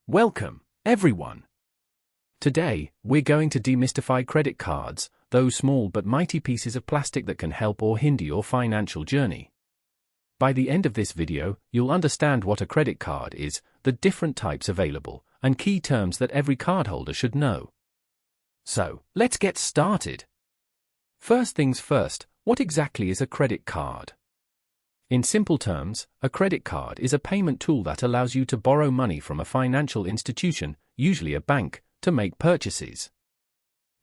Welcome, everyone. Today, we're going to demystify credit cards, those small but mighty pieces of plastic that can help or hinder your financial journey. By the end of this video, you'll understand what a credit card is, the different types available, and key terms that every cardholder should know. So, let's get started. First things first, what exactly is a credit card? In simple terms, a credit card is a payment tool that allows you to borrow money from a financial institution, usually a bank, to make purchases.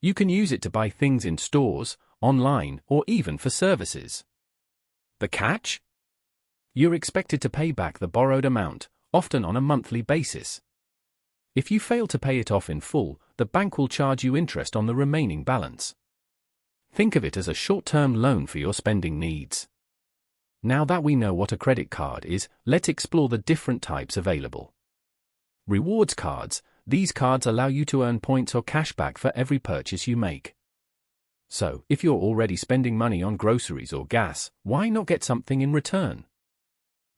You can use it to buy things in stores, online, or even for services. The catch? You're expected to pay back the borrowed amount, often on a monthly basis. If you fail to pay it off in full, the bank will charge you interest on the remaining balance. Think of it as a short-term loan for your spending needs. Now that we know what a credit card is, let's explore the different types available. Rewards cards. These cards allow you to earn points or cash back for every purchase you make. So, if you're already spending money on groceries or gas, why not get something in return?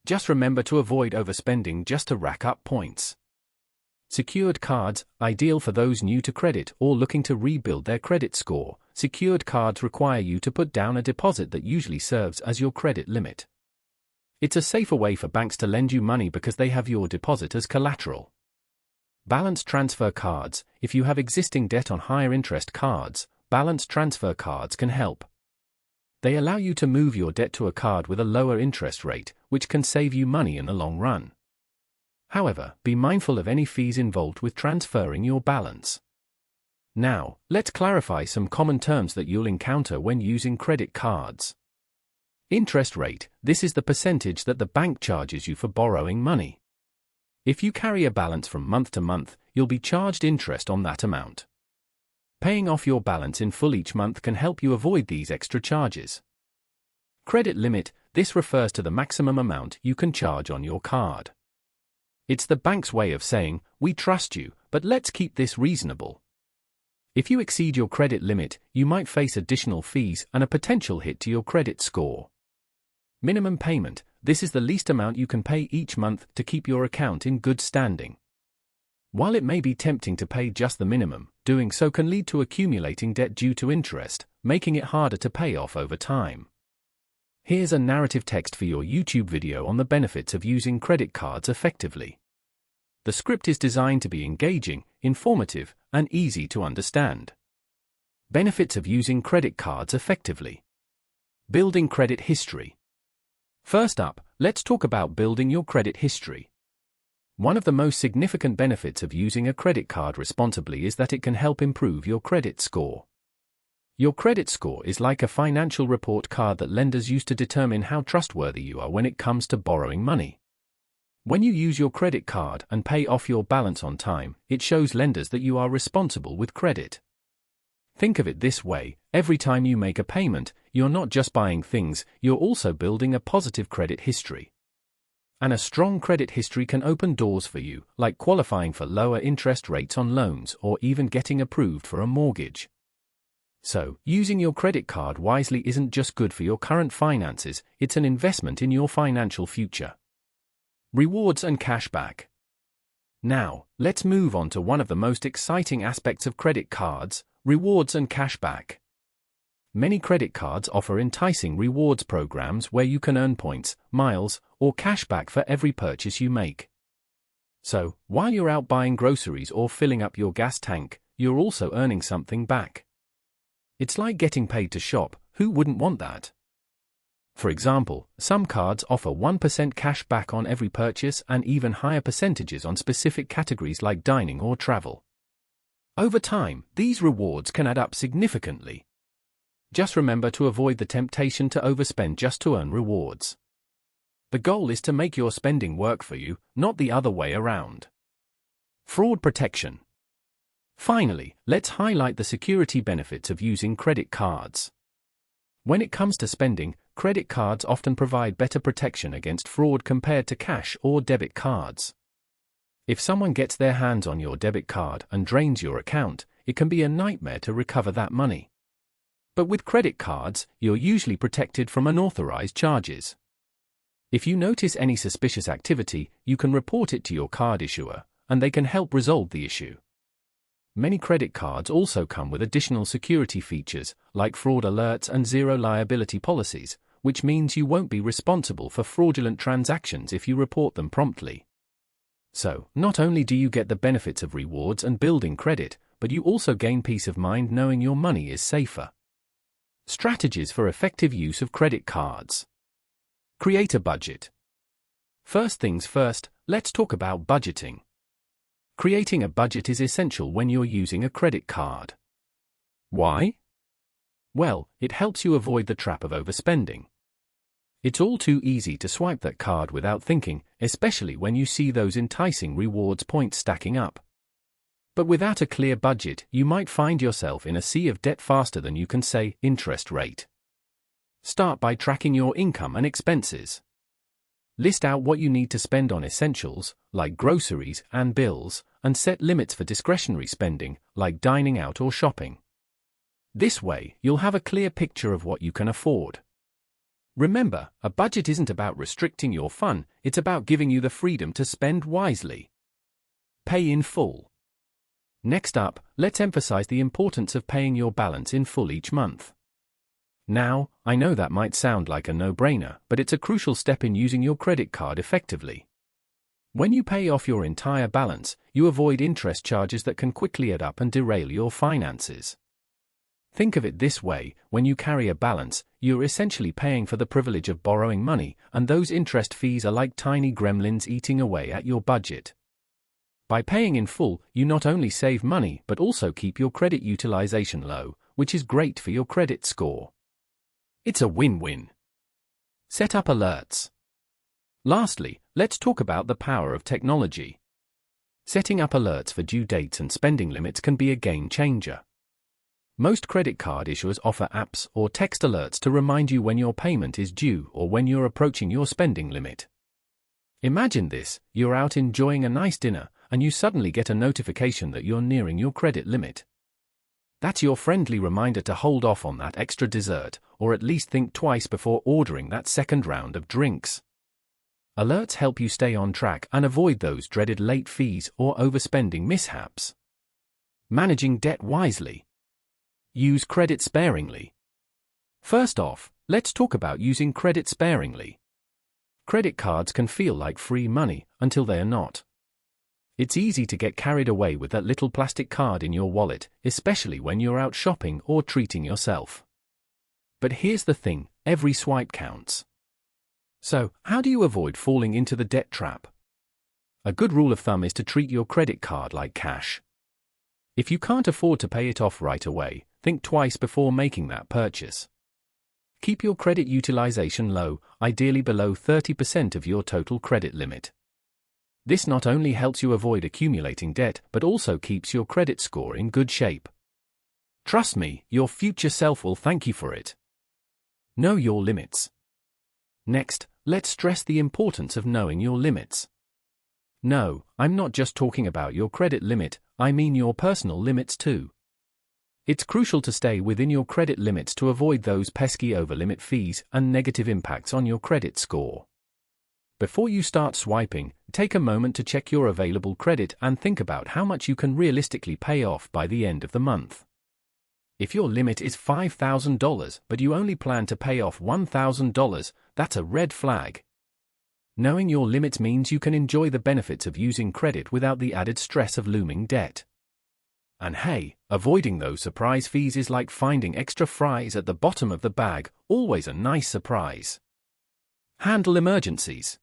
Just remember to avoid overspending just to rack up points. Secured cards, ideal for those new to credit or looking to rebuild their credit score. Secured cards require you to put down a deposit that usually serves as your credit limit. It's a safer way for banks to lend you money because they have your deposit as collateral. Balance transfer cards. If you have existing debt on higher interest cards, balance transfer cards can help. They allow you to move your debt to a card with a lower interest rate, which can save you money in the long run. However, be mindful of any fees involved with transferring your balance. Now, let's clarify some common terms that you'll encounter when using credit cards. Interest rate. This is the percentage that the bank charges you for borrowing money. If you carry a balance from month to month, you'll be charged interest on that amount. Paying off your balance in full each month can help you avoid these extra charges. Credit limit. This refers to the maximum amount you can charge on your card. It's the bank's way of saying, we trust you, but let's keep this reasonable. If you exceed your credit limit, you might face additional fees and a potential hit to your credit score. Minimum payment. This is the least amount you can pay each month to keep your account in good standing. While it may be tempting to pay just the minimum, doing so can lead to accumulating debt due to interest, making it harder to pay off over time. Here's a narrative text for your YouTube video on the benefits of using credit cards effectively. The script is designed to be engaging, informative, and easy to understand. Benefits of using credit cards effectively. Building credit history. First up, let's talk about building your credit history. One of the most significant benefits of using a credit card responsibly is that it can help improve your credit score. Your credit score is like a financial report card that lenders use to determine how trustworthy you are when it comes to borrowing money. When you use your credit card and pay off your balance on time, it shows lenders that you are responsible with credit. Think of it this way, every time you make a payment, you're not just buying things, you're also building a positive credit history. And a strong credit history can open doors for you, like qualifying for lower interest rates on loans or even getting approved for a mortgage. So, using your credit card wisely isn't just good for your current finances, it's an investment in your financial future. Rewards and cashback. Now, let's move on to one of the most exciting aspects of credit cards, rewards and cashback. Many credit cards offer enticing rewards programs where you can earn points, miles, or cashback for every purchase you make. So, while you're out buying groceries or filling up your gas tank, you're also earning something back. It's like getting paid to shop. Who wouldn't want that? For example, some cards offer 1% cash back on every purchase and even higher percentages on specific categories like dining or travel. Over time, these rewards can add up significantly. Just remember to avoid the temptation to overspend just to earn rewards. The goal is to make your spending work for you, not the other way around. Fraud protection. Finally, let's highlight the security benefits of using credit cards. When it comes to spending, credit cards often provide better protection against fraud compared to cash or debit cards. If someone gets their hands on your debit card and drains your account, it can be a nightmare to recover that money. But with credit cards, you're usually protected from unauthorized charges. If you notice any suspicious activity, you can report it to your card issuer, and they can help resolve the issue. Many credit cards also come with additional security features, like fraud alerts and zero liability policies, which means you won't be responsible for fraudulent transactions if you report them promptly. So, not only do you get the benefits of rewards and building credit, but you also gain peace of mind knowing your money is safer. Strategies for effective use of credit cards. Create a budget. First things first, let's talk about budgeting. Creating a budget is essential when you're using a credit card. Why? Well, it helps you avoid the trap of overspending. It's all too easy to swipe that card without thinking, especially when you see those enticing rewards points stacking up. But without a clear budget, you might find yourself in a sea of debt faster than you can say interest rate. Start by tracking your income and expenses. List out what you need to spend on essentials, like groceries and bills, and set limits for discretionary spending, like dining out or shopping. This way, you'll have a clear picture of what you can afford. Remember, a budget isn't about restricting your fun, it's about giving you the freedom to spend wisely. Pay in full. Next up, let's emphasize the importance of paying your balance in full each month. Now, I know that might sound like a no-brainer, but it's a crucial step in using your credit card effectively. When you pay off your entire balance, you avoid interest charges that can quickly add up and derail your finances. Think of it this way, when you carry a balance, you're essentially paying for the privilege of borrowing money, and those interest fees are like tiny gremlins eating away at your budget. By paying in full, you not only save money but also keep your credit utilization low, which is great for your credit score. It's a win-win. Set up alerts. Lastly, let's talk about the power of technology. Setting up alerts for due dates and spending limits can be a game changer. Most credit card issuers offer apps or text alerts to remind you when your payment is due or when you're approaching your spending limit. Imagine this, you're out enjoying a nice dinner, and you suddenly get a notification that you're nearing your credit limit. That's your friendly reminder to hold off on that extra dessert, or at least think twice before ordering that second round of drinks. Alerts help you stay on track and avoid those dreaded late fees or overspending mishaps. Managing debt wisely. Use credit sparingly. First off, let's talk about using credit sparingly. Credit cards can feel like free money until they are not. It's easy to get carried away with that little plastic card in your wallet, especially when you're out shopping or treating yourself. But here's the thing, every swipe counts. So, how do you avoid falling into the debt trap? A good rule of thumb is to treat your credit card like cash. If you can't afford to pay it off right away, think twice before making that purchase. Keep your credit utilization low, ideally below 30% of your total credit limit. This not only helps you avoid accumulating debt, but also keeps your credit score in good shape. Trust me, your future self will thank you for it. Know your limits. Next, let's stress the importance of knowing your limits. No, I'm not just talking about your credit limit, I mean your personal limits too. It's crucial to stay within your credit limits to avoid those pesky over-limit fees and negative impacts on your credit score. Before you start swiping, take a moment to check your available credit and think about how much you can realistically pay off by the end of the month. If your limit is $5,000 but you only plan to pay off $1,000, that's a red flag. Knowing your limits means you can enjoy the benefits of using credit without the added stress of looming debt. And hey, avoiding those surprise fees is like finding extra fries at the bottom of the bag, always a nice surprise. Handle emergencies.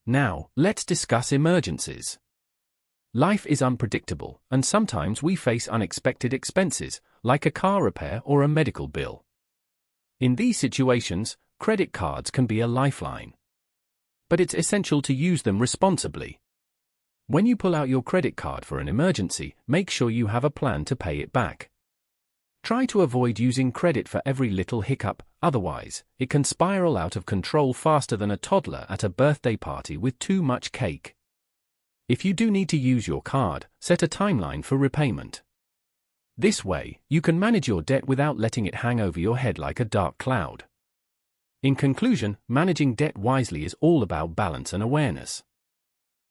Now, let's discuss emergencies. Life is unpredictable, and sometimes we face unexpected expenses, like a car repair or a medical bill. In these situations, credit cards can be a lifeline. But it's essential to use them responsibly. When you pull out your credit card for an emergency, make sure you have a plan to pay it back. Try to avoid using credit for every little hiccup, otherwise, it can spiral out of control faster than a toddler at a birthday party with too much cake. If you do need to use your card, set a timeline for repayment. This way, you can manage your debt without letting it hang over your head like a dark cloud. In conclusion, managing debt wisely is all about balance and awareness.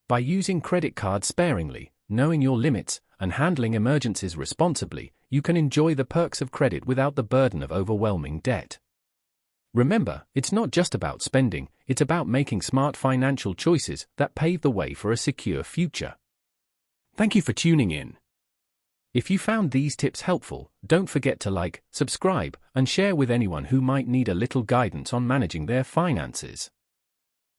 By using credit cards sparingly, knowing your limits, and handling emergencies responsibly, you can enjoy the perks of credit without the burden of overwhelming debt. Remember, it's not just about spending, it's about making smart financial choices that pave the way for a secure future. Thank you for tuning in. If you found these tips helpful, don't forget to like, subscribe, and share with anyone who might need a little guidance on managing their finances.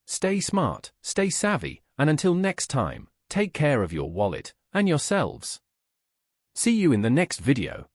Stay smart, stay savvy, and until next time, take care of your wallet and yourselves. See you in the next video.